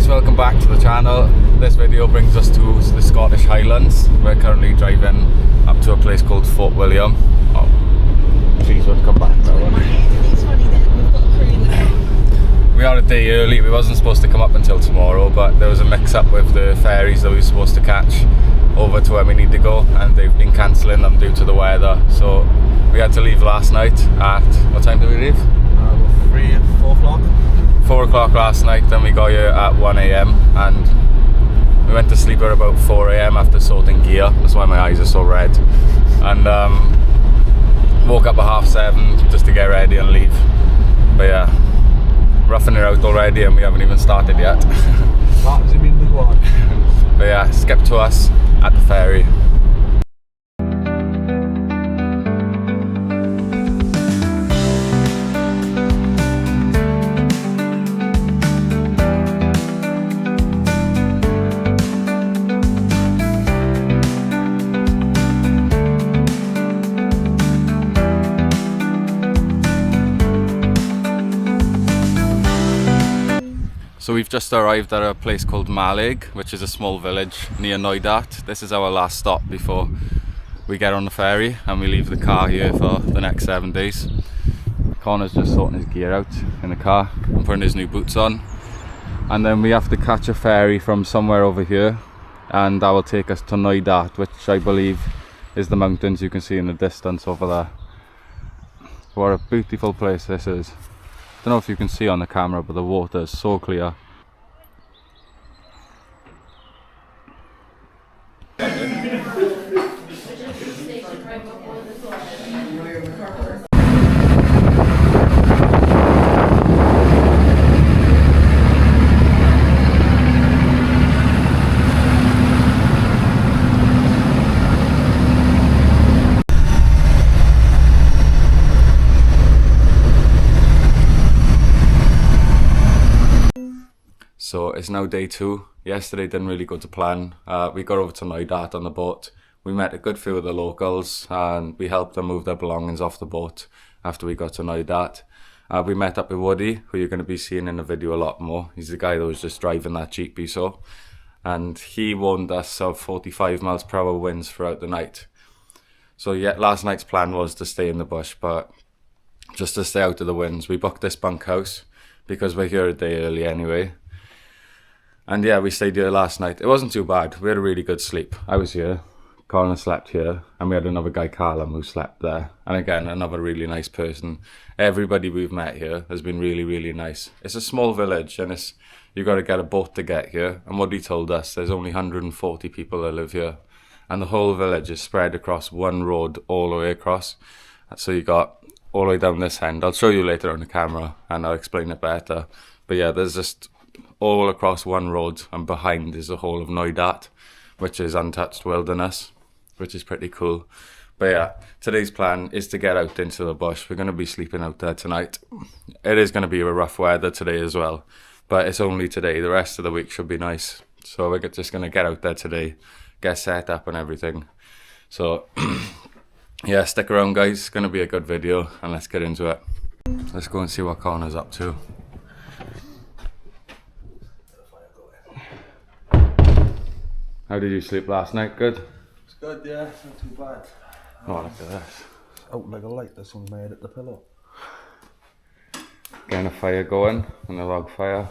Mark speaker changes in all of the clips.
Speaker 1: guys, welcome back to the channel. This video brings us to the Scottish Highlands. We're currently driving up to a place called Fort William. Oh, please won't come back that one. We are a day early. We wasn't supposed to come up until tomorrow, but there was a mix-up with the ferries that we were supposed to catch over to where we need to go, and they've been cancelling them due to the weather. So we had to leave last night at, what time did we leave?
Speaker 2: 4 o'clock.
Speaker 1: 4 o'clock last night, then we got here at 1 AM and we went to sleep at about 4 AM after sorting gear. That's why my eyes are so red. And woke up at 7:30 just to get ready and leave. But yeah, roughing it out already and we haven't even started yet.
Speaker 2: That doesn't mean the one.
Speaker 1: But yeah, skip to us at the ferry. So we've just arrived at a place called Malig, which is a small village near Knoydart. This is our last stop before we get on the ferry and we leave the car here for the next 7 days. Connor's just sorting his gear out in the car and putting his new boots on. And then we have to catch a ferry from somewhere over here, and that will take us to Knoydart, which I believe is the mountains you can see in the distance over there. What a beautiful place this is. I don't know if you can see on the camera, but the water is so clear. So it's now day 2. Yesterday didn't really go to plan. We got over to Knoydart on the boat. We met a good few of the locals and we helped them move their belongings off the boat after we got to Knoydart. We met up with Woody, who you're going to be seeing in the video a lot more. He's the guy that was just driving that Jeep you saw. And he warned us of 45 miles per hour winds throughout the night. So yeah, last night's plan was to stay in the bush, but just to stay out of the winds, we booked this bunkhouse because we're here a day early anyway. And yeah, we stayed here last night. It wasn't too bad. We had a really good sleep. I was here, Colin slept here, and we had another guy, Callum, who slept there. And again, another really nice person. Everybody we've met here has been really, really nice. It's a small village, and you got to get a boat to get here. And what he told us, there's only 140 people that live here. And the whole village is spread across one road all the way across. So you got all the way down this end. I'll show you later on the camera, and I'll explain it better. But yeah, there's just all across one road, and behind is the whole of Knoydart, which is untouched wilderness, which is pretty cool. But yeah, today's plan is to get out into the bush. We're going to be sleeping out there tonight. It is going to be a rough weather today as well, but it's only today. The rest of the week should be nice. So we're just going to get out there today, get set up and everything. So yeah, stick around guys, it's going to be a good video, and let's get into it. Let's go and see what Connor's up to. How did you sleep last night? Good?
Speaker 2: It's good, yeah, it's not too bad.
Speaker 1: Oh, look at this.
Speaker 2: Out like a light, this one's made at the pillow.
Speaker 1: Getting a fire going, and a log fire.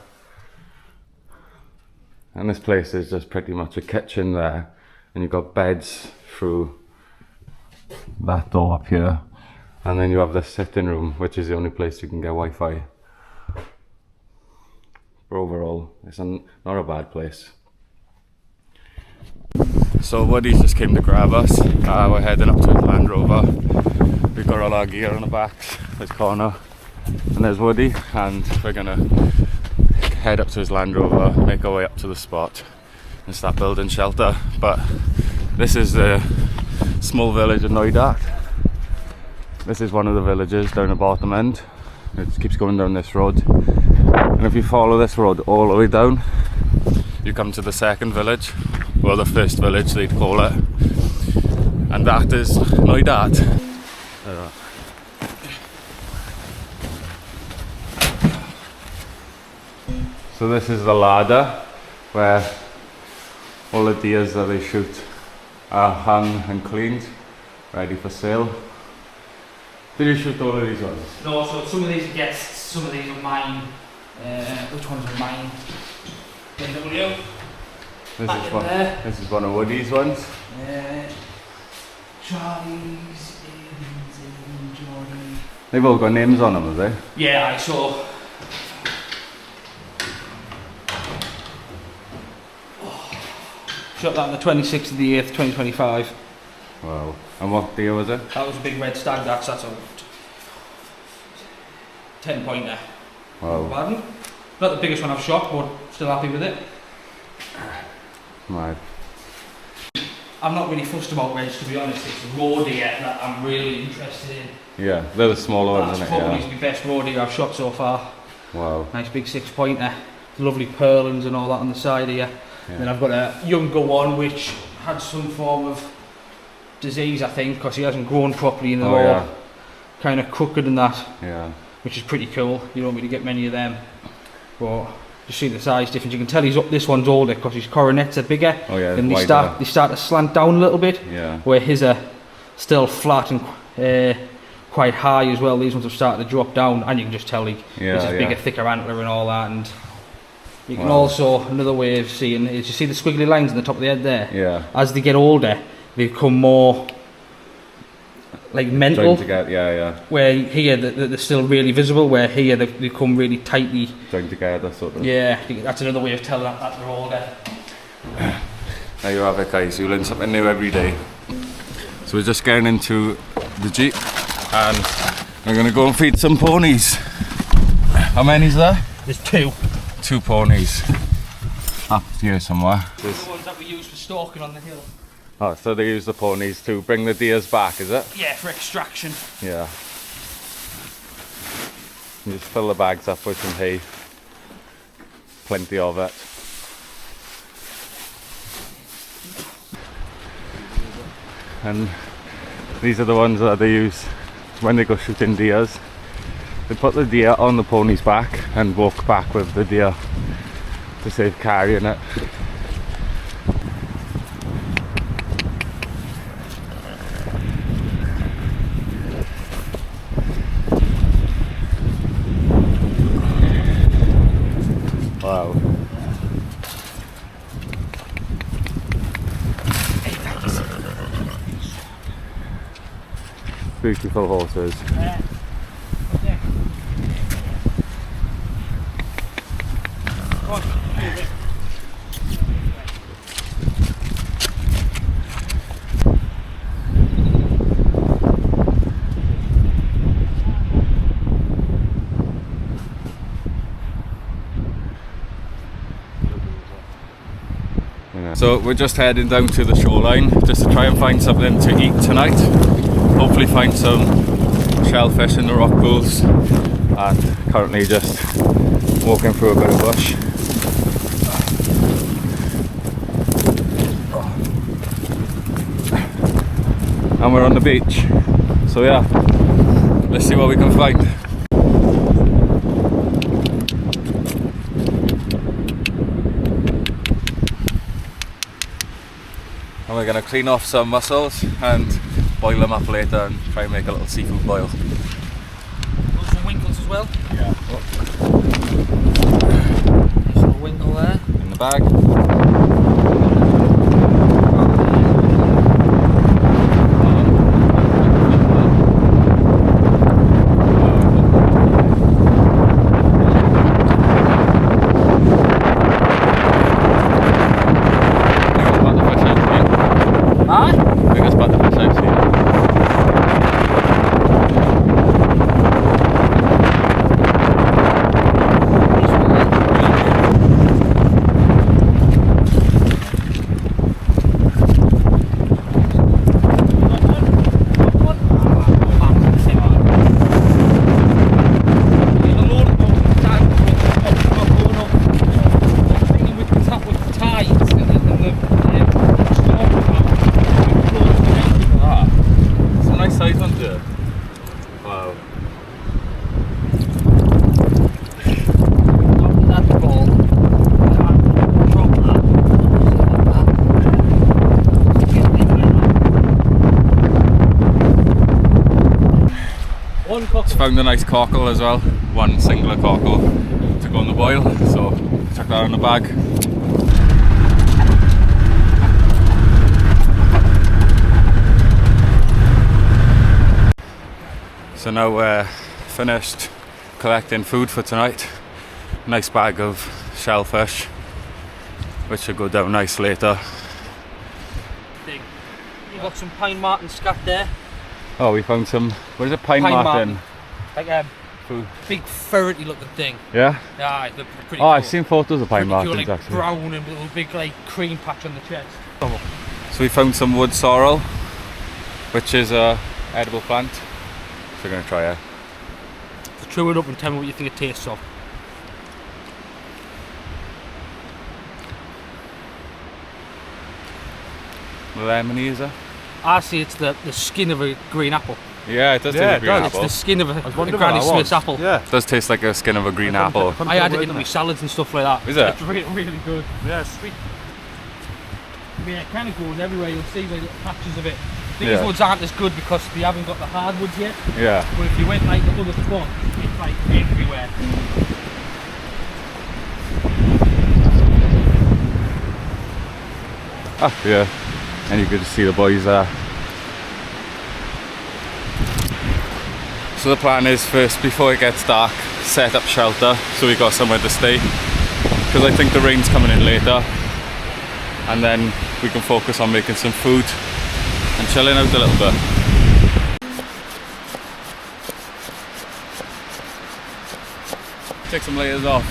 Speaker 1: And this place is just pretty much a kitchen there. And you've got beds through that door up here. And then you have the sitting room, which is the only place you can get Wi-Fi. But overall, it's not a bad place. So Woody just came to grab us. We're heading up to his Land Rover. We've got all our gear on the backs. There's Connor and there's Woody, and we're gonna head up to his Land Rover, make our way up to the spot and start building shelter. But this is the small village of Knoydart. This is one of the villages down the bottom end. It keeps going down this road, and if you follow this road all the way down, you come to the second village, or the first village they'd call it, and that is Knoydart. So this is the ladder where all the deers that they shoot are hung and cleaned, ready for sale. Did you shoot all of these ones?
Speaker 3: No, so some of these are guests, some of these are mine. Which ones are mine? NW.
Speaker 1: This is one of Woody's ones.
Speaker 3: Charlie's, Jordan.
Speaker 1: They've all got names on them, have they?
Speaker 3: Yeah, I saw. Shot that on the 26th of the 8th, 2025.
Speaker 1: Wow. And what deer was it?
Speaker 3: That was a big red stag, that's a 10 pointer.
Speaker 1: Wow.
Speaker 3: Pardon? Not the biggest one I've shot, but still happy with it.
Speaker 1: Right.
Speaker 3: I'm not really fussed about reds, to be honest. It's raw deer that I'm really interested in.
Speaker 1: Yeah, they're the smaller ones,
Speaker 3: That's
Speaker 1: isn't it?
Speaker 3: probably the best raw deer I've shot so far.
Speaker 1: Wow.
Speaker 3: Nice big 6 pointer. Lovely purlins and all that on the side here.
Speaker 1: Yeah.
Speaker 3: Then I've got a younger one which had some form of disease, I think, because he hasn't grown properly and they're all kind of crooked and that.
Speaker 1: Yeah.
Speaker 3: Which is pretty cool. You don't really get many of them. But you see the size difference. You can tell this one's older because his coronets are bigger.
Speaker 1: Oh yeah.
Speaker 3: And they start to slant down a little bit.
Speaker 1: Yeah.
Speaker 3: Where his are still flat and quite high as well. These ones have started to drop down, and you can just tell this is bigger, thicker antler and all that. And you can also, another way of seeing is, you see the squiggly lines on the top of the head there.
Speaker 1: Yeah.
Speaker 3: As they get older, they become more like mental.
Speaker 1: Yeah.
Speaker 3: Where here they're still really visible. Where here they become really tightly
Speaker 1: Joined together, sort of.
Speaker 3: Yeah, that's another way of telling that they're older.
Speaker 1: There you have it, guys. You learn something new every day. So we're just getting into the Jeep and we're going to go and feed some ponies. How many is there?
Speaker 3: There's 2.
Speaker 1: 2 ponies. Up here somewhere.
Speaker 3: The ones that we use for stalking on the hill.
Speaker 1: Oh, so they use the ponies to bring the deers back, is it?
Speaker 3: Yeah, for extraction.
Speaker 1: Yeah. You just fill the bags up with some hay. Plenty of it. And these are the ones that they use when they go shooting deers. They put the deer on the pony's back and walk back with the deer to save carrying it. Wow. Beautiful horses. So we're just heading down to the shoreline just to try and find something to eat tonight. Hopefully find some shellfish in the rock pools, and currently just walking through a bit of bush. And we're on the beach, so yeah, let's see what we can find. And we're going to clean off some mussels and boil them up later and try and make a little seafood boil.
Speaker 3: Got some winkles as well.
Speaker 1: Yeah.
Speaker 3: Nice little winkle there.
Speaker 1: In the bag.
Speaker 3: cockle.
Speaker 1: Found a nice cockle as well. One singular cockle to go on the boil, so chuck that in the bag. So now we're finished collecting food for tonight. Nice bag of shellfish, which should go down nice later.
Speaker 3: You've got some pine marten scat there.
Speaker 1: Oh, we found some, what is it, pine marten?
Speaker 3: Like a
Speaker 1: Food.
Speaker 3: big ferrety looking thing.
Speaker 1: Yeah?
Speaker 3: Yeah, they're pretty
Speaker 1: Oh,
Speaker 3: cool.
Speaker 1: I've seen photos of pine
Speaker 3: Pretty cool,
Speaker 1: martens
Speaker 3: like
Speaker 1: actually.
Speaker 3: brown and little big like cream patch on the chest.
Speaker 1: So we found some wood sorrel, which is a edible plant. So we're going to try it.
Speaker 3: So chew it up and tell me what you think it tastes of.
Speaker 1: Lemony, is it?
Speaker 3: I see it's the skin of a green apple.
Speaker 1: Yeah, it does taste
Speaker 2: Yeah,
Speaker 1: like
Speaker 2: it
Speaker 1: green
Speaker 2: does.
Speaker 1: apple.
Speaker 3: It's the skin of a
Speaker 2: wondering
Speaker 3: Granny
Speaker 2: what that
Speaker 3: Smith's
Speaker 2: was.
Speaker 3: apple.
Speaker 2: Yeah.
Speaker 1: It does taste like a skin of a green apple.
Speaker 3: I add it into my salads and stuff like that.
Speaker 1: Is it?
Speaker 3: It's really, really good.
Speaker 2: Yeah.
Speaker 3: Sweet. Yeah, it kind of goes everywhere. You'll see like little patches of it. These
Speaker 1: Yeah.
Speaker 3: woods aren't as good because they haven't got the hardwoods yet.
Speaker 1: Yeah.
Speaker 3: But if you went like the other spot, it's like everywhere.
Speaker 1: Ah, yeah. And you could see the boys there. So the plan is first, before it gets dark, set up shelter so we got somewhere to stay. Because I think the rain's coming in later. And then we can focus on making some food and chilling out a little bit. Take some layers off.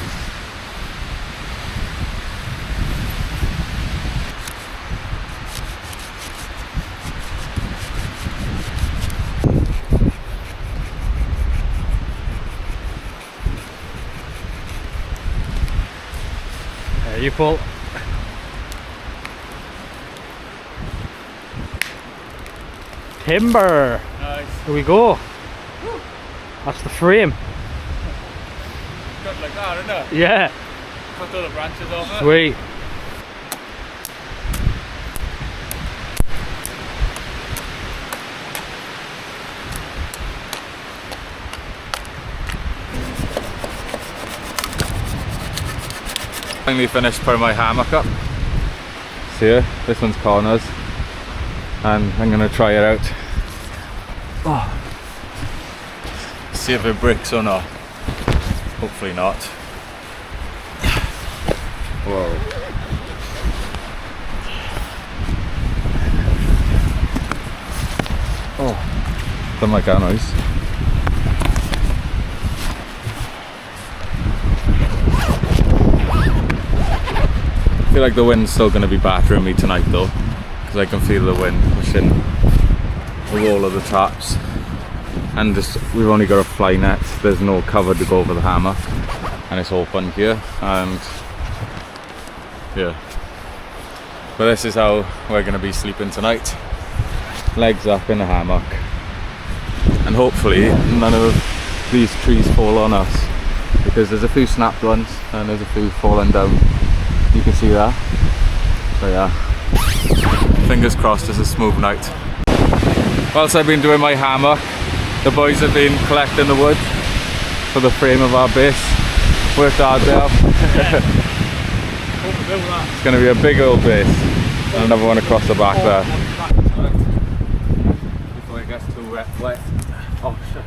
Speaker 3: There you pull. Timber.
Speaker 1: Nice.
Speaker 3: Here we go. That's the frame.
Speaker 1: Good like that, isn't it?
Speaker 3: Yeah.
Speaker 1: Cut all the branches off it.
Speaker 3: Sweet.
Speaker 1: Finally finished putting my hammock up. See here, this one's corners, and I'm gonna try it out. Oh. See if it breaks or not. Hopefully not. Whoa. Oh, don't like that noise. I feel like the wind's still going to be battering me tonight though, because I can feel the wind pushing the wall of the tarps. And we've only got a fly net, there's no cover to go over the hammock, and it's open here, and yeah. But this is how we're going to be sleeping tonight. Legs up in the hammock, and hopefully none of these trees fall on us, because there's a few snapped ones and there's a few falling down. You can see that. So yeah, fingers crossed it's a smooth night. Whilst I've been doing my hammock, the boys have been collecting the wood for the frame of our base. Worked hard there. It's going to be a big old base, and another one across the back there. Before it gets too wet. Oh shit.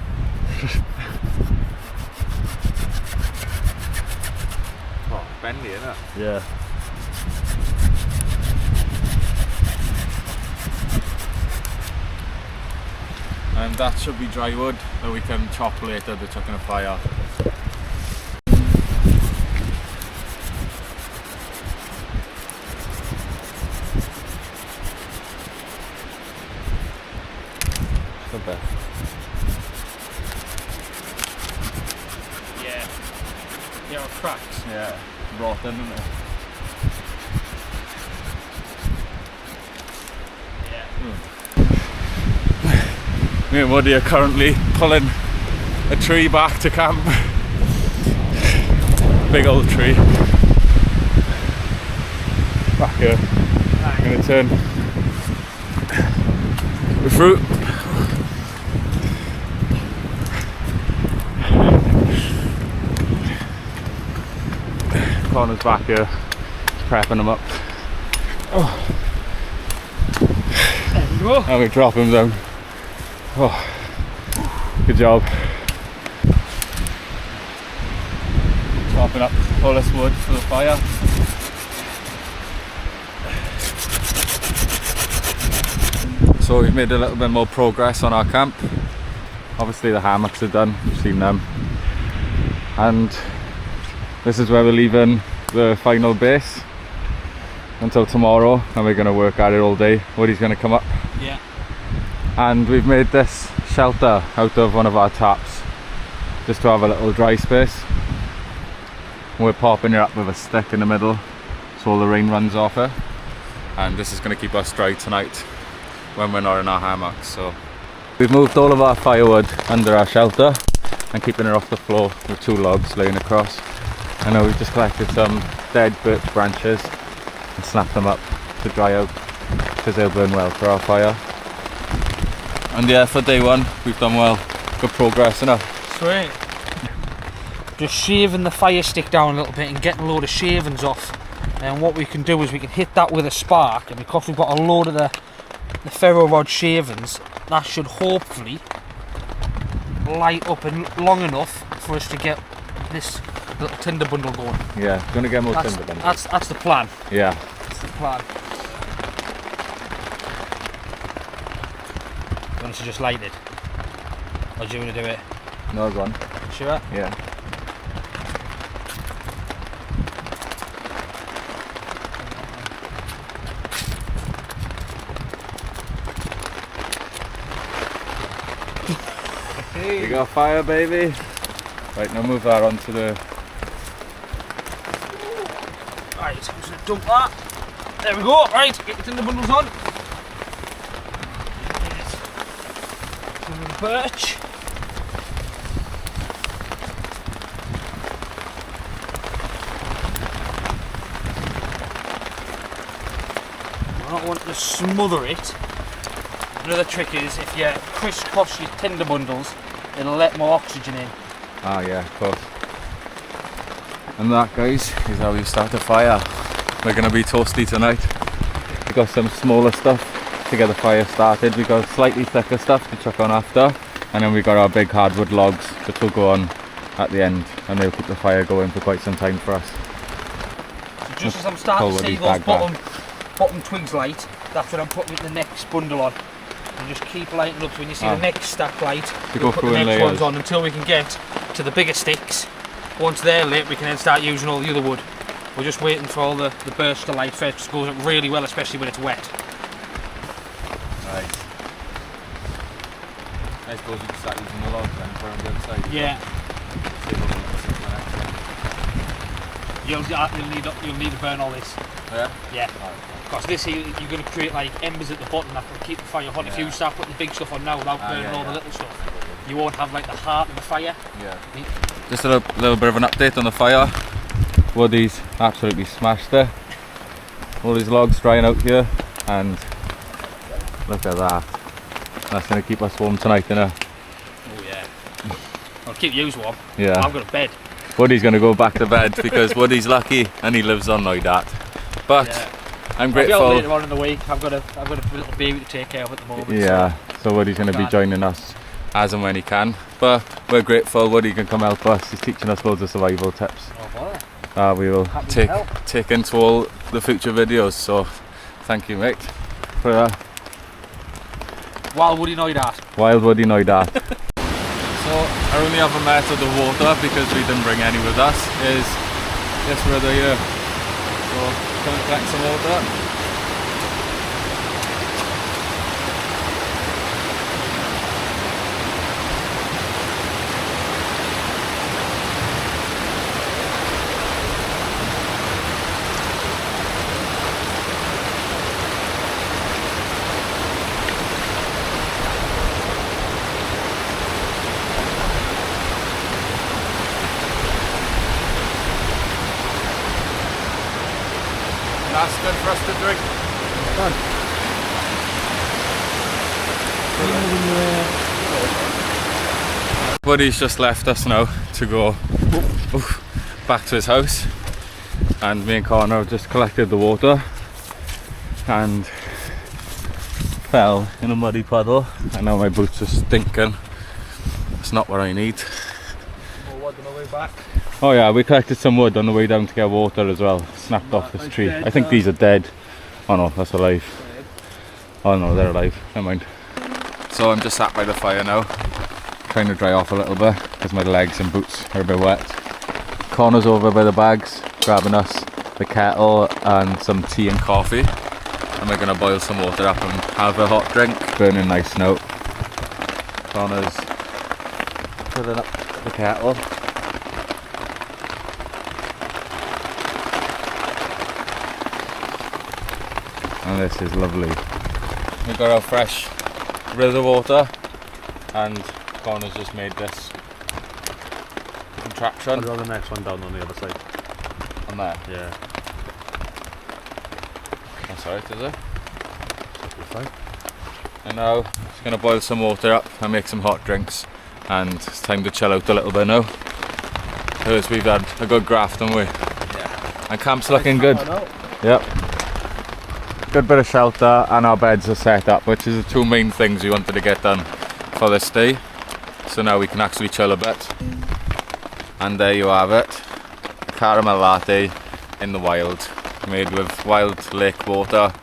Speaker 1: Oh, bendy, isn't it?
Speaker 2: Yeah.
Speaker 1: And that should be dry wood that we can chop later to chuck in a fire. Okay.
Speaker 3: Yeah. Yeah, it cracks.
Speaker 1: Yeah, rotten, isn't it? Me and Woody are currently pulling a tree back to camp. Big old tree. Back here. I'm going to turn the fruit. Connor's back here, prepping them up. Oh.
Speaker 3: There we go.
Speaker 1: And we drop him down. Oh. Good job. Chopping up all this wood for the fire. So we've made a little bit more progress on our camp. Obviously the hammocks are done, you've seen them. And this is where we're leaving the final base until tomorrow, and we're going to work at it all day. Woody's going to come up.
Speaker 3: Yeah.
Speaker 1: And we've made this shelter out of one of our taps, just to have a little dry space. We're popping it up with a stick in the middle so all the rain runs off it, and this is going to keep us dry tonight when we're not in our hammocks. So we've moved all of our firewood under our shelter and keeping it off the floor with 2 logs laying across. I know we've just collected some dead birch branches and snapped them up to dry out because they'll burn well for our fire. And yeah, for day 1 we've done well, good progress enough.
Speaker 3: Sweet. Just shaving the fire stick down a little bit and getting a load of shavings off, and what we can do is we can hit that with a spark, and because we've got a load of the ferro rod shavings, that should hopefully light up and long enough for us to get this little tinder bundle going.
Speaker 1: Yeah, gonna get more tinder bundles.
Speaker 3: That's the plan.
Speaker 1: Yeah.
Speaker 3: That's the plan. You want us to just light it? Or do you want to do it?
Speaker 1: No, go on.
Speaker 3: Sure?
Speaker 1: Yeah. We got fire, baby. Right, now move that onto the...
Speaker 3: Right, I'm just going to dump that. There we go. Right, get the tinder bundles on. Some of the birch. I don't want to smother it. Another trick is if you crisscross your tinder bundles, it'll let more oxygen in.
Speaker 1: Ah yeah, of course. And that, guys, is how we start a fire. We're going to be toasty tonight. We've got some smaller stuff to get the fire started. We've got slightly thicker stuff to chuck on after, and then we've got our big hardwood logs which will go on at the end, and they'll keep the fire going for quite some time for us.
Speaker 3: So just as I'm starting to see those bottom twigs light, that's when I'm putting the next bundle on. And just keep lighting up, so when you see the next stack light, we'll put the next ones on until we can get to the bigger sticks. Once they're lit, we can then start using all the other wood. We're just waiting for all the birch to light first, because it goes up really well, especially when it's wet.
Speaker 1: Right. I suppose we can start using the logs then for on the other side.
Speaker 3: Yeah. You'll need to burn all this.
Speaker 1: Yeah?
Speaker 3: Yeah. Because this here, you're going to create like embers at the bottom that can keep the fire hot. If you start putting the big stuff on now without burning all the little stuff, you won't have like the heart of the fire.
Speaker 1: Yeah. Just a little bit of an update on the fire. Woody's absolutely smashed it. All these logs drying out here, and look at that. That's going to keep us warm tonight, innit?
Speaker 3: Oh yeah. I'll keep you warm.
Speaker 1: Yeah.
Speaker 3: I've got a bed.
Speaker 1: Woody's going to go back to bed because Woody's lucky and he lives on Knoydart. But yeah. I'm grateful.
Speaker 3: I'll be out later on in the week. I've got a little baby to take care of at the moment.
Speaker 1: Yeah, so Woody's going to be joining us as and when he can. But we're grateful Woody can come help us. He's teaching us loads of survival tips.
Speaker 3: Oh,
Speaker 1: we will take into all the future videos. So thank you, mate, for that.
Speaker 3: Wild Woody Knoydart.
Speaker 1: Wild Woody Knoydart. So our only other method of water, because we didn't bring any with us, is this river here. So come and collect some water. That's good for us to drink. Done. Woody's just left us now to go back to his house. and me and Connor have just collected the water and fell in a muddy puddle. I know my boots are stinking. It's not what I need.
Speaker 2: More wood on the way back.
Speaker 1: Oh yeah, we collected some wood on the way down to get water as well. Snapped off this tree. I think these are dead. Oh no, that's alive. Oh no, they're alive. Never mind. So I'm just sat by the fire now, trying to dry off a little bit because my legs and boots are a bit wet. Connor's over by the bags, grabbing us the kettle and some tea and coffee. And we're going to boil some water up and have a hot drink. Burning nice now. Connor's filling up the kettle. And this is lovely. We've got our fresh river water, and Connor's just made this contraption.
Speaker 2: I'll draw the next one down on the other side.
Speaker 1: On there?
Speaker 2: Yeah.
Speaker 1: That's alright, is it?
Speaker 2: Should be fine.
Speaker 1: And now, just going to boil some water up and make some hot drinks. And it's time to chill out a little bit now. Because we've had a good graft, haven't we?
Speaker 2: Yeah.
Speaker 1: And camp's looking good. Yep. Good bit of shelter, and our beds are set up, which is the two main things we wanted to get done for this day. So now we can actually chill a bit. And there you have it. A caramel latte in the wild, made with wild lake water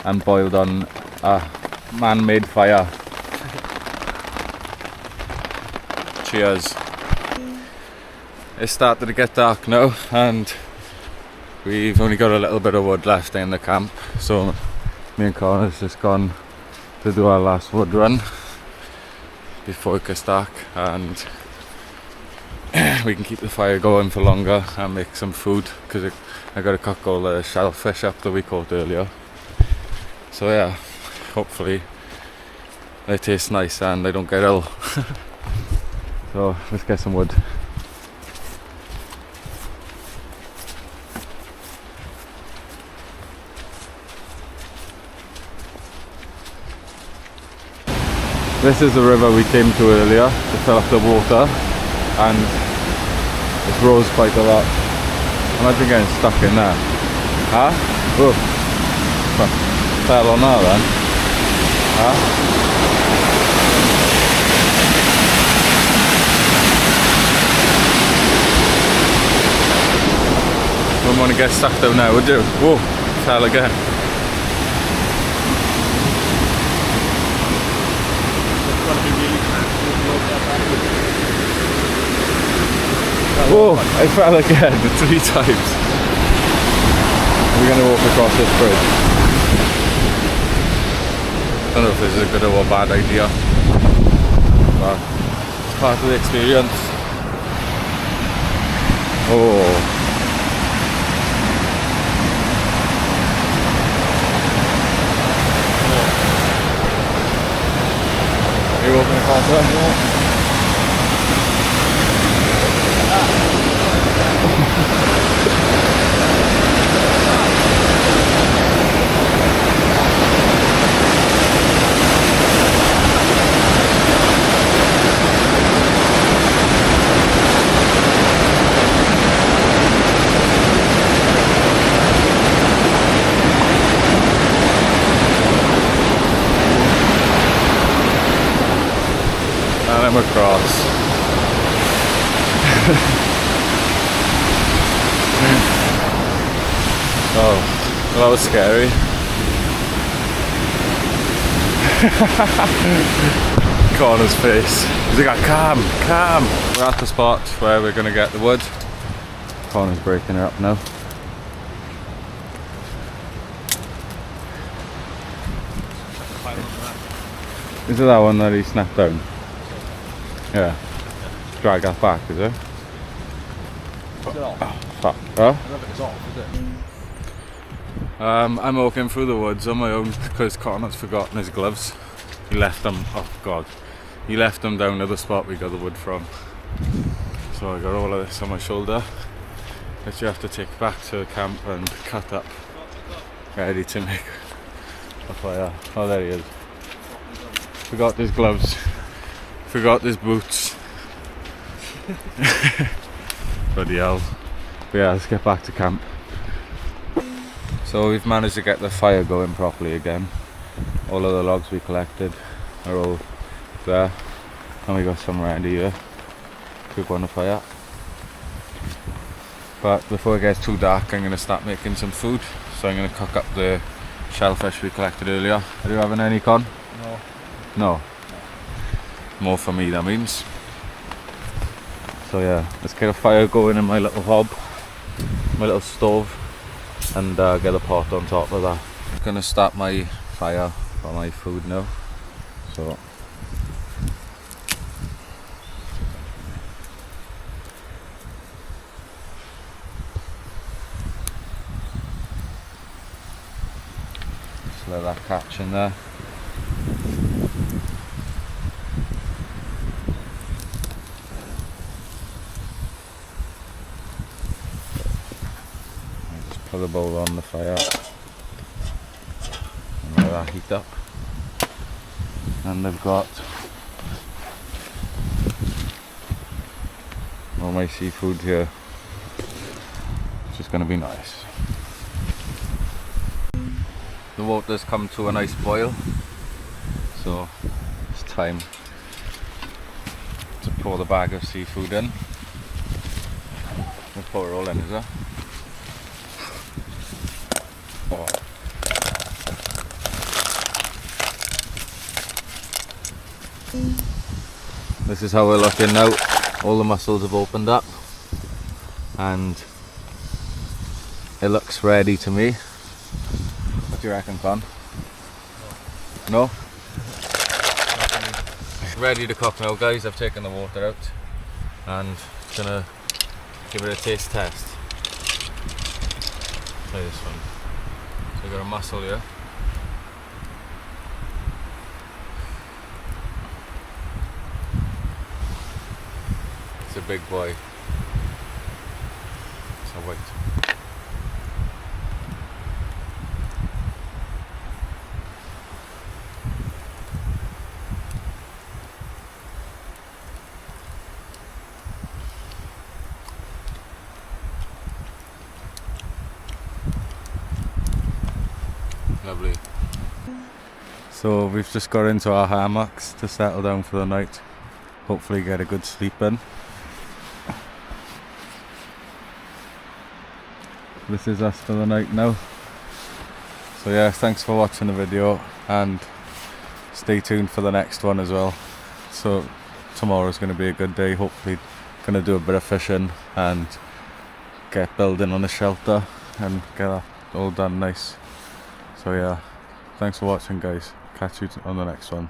Speaker 1: and boiled on a man-made fire. Cheers. It's started to get dark now, and we've only got a little bit of wood left in the camp, so me and Connor's just gone to do our last wood run before it gets dark, and we can keep the fire going for longer and make some food, because I got to cook all the shellfish up that we caught earlier. So yeah, hopefully they taste nice and they don't get ill. So let's get some wood. This is the river we came to earlier to fill up the water, and it rose quite a lot. Imagine getting stuck in there. Huh? Oh. Fell on that then. Huh? Wouldn't want to get stuck down there, would you? Whoa, fell again. Whoa, I fell again 3 times. We're going to walk across this bridge. I don't know if this is a good or a bad idea, but it's part of the experience. Oh. Are you walking across that? And I'm across. Oh, that was scary. Connor's face. He's like, calm, calm. We're at the spot where we're going to get the wood. Connor's breaking her up now. Is it that one that he snapped down? Yeah. Drag that back, is it?
Speaker 2: Is it off?
Speaker 1: Oh, fuck. Huh?
Speaker 2: I don't think it's off, is it?
Speaker 1: I'm walking through the woods on my own because Connor's forgotten his gloves. He left them, oh god, he left them down at the spot we got the wood from. So I got all of this on my shoulder, which you have to take back to the camp and cut up, ready to make a fire. Oh, there he is. Forgot his gloves, forgot his boots. Bloody hell. But yeah, let's get back to camp. So we've managed to get the fire going properly again. All of the logs we collected are all there, and we got some around here to go on the fire. But before it gets too dark, I'm going to start making some food. So I'm going to cook up the shellfish we collected earlier. Are you having any, Con?
Speaker 2: No.
Speaker 1: No? More for me, that means. So yeah, let's get a fire going in my little hob, my little stove, and get a pot on top of that. I'm going to start my fire for my food now. So just let that catch in there. Just put the bowl on the fire and let that heat up. And I've got all my seafood here, which is going to be nice. The water's come to a nice boil, so it's time to pour the bag of seafood in. We'll pour it all in, is it? Oh. This is how we're looking now. All the mussels have opened up and it looks ready to me. What do you reckon, Con? No? Ready to cook now, guys. I've taken the water out and gonna give it a taste test. Try this one. So we've got a mussel here. It's a big boy. So wait. Lovely. So we've just got into our hammocks to settle down for the night. Hopefully get a good sleep in. This is us for the night now. So yeah, thanks for watching the video and stay tuned for the next one as well. So tomorrow's going to be a good day. Hopefully going to do a bit of fishing and get building on a shelter and get that all done nice. So yeah, thanks for watching, guys. Catch you on the next one.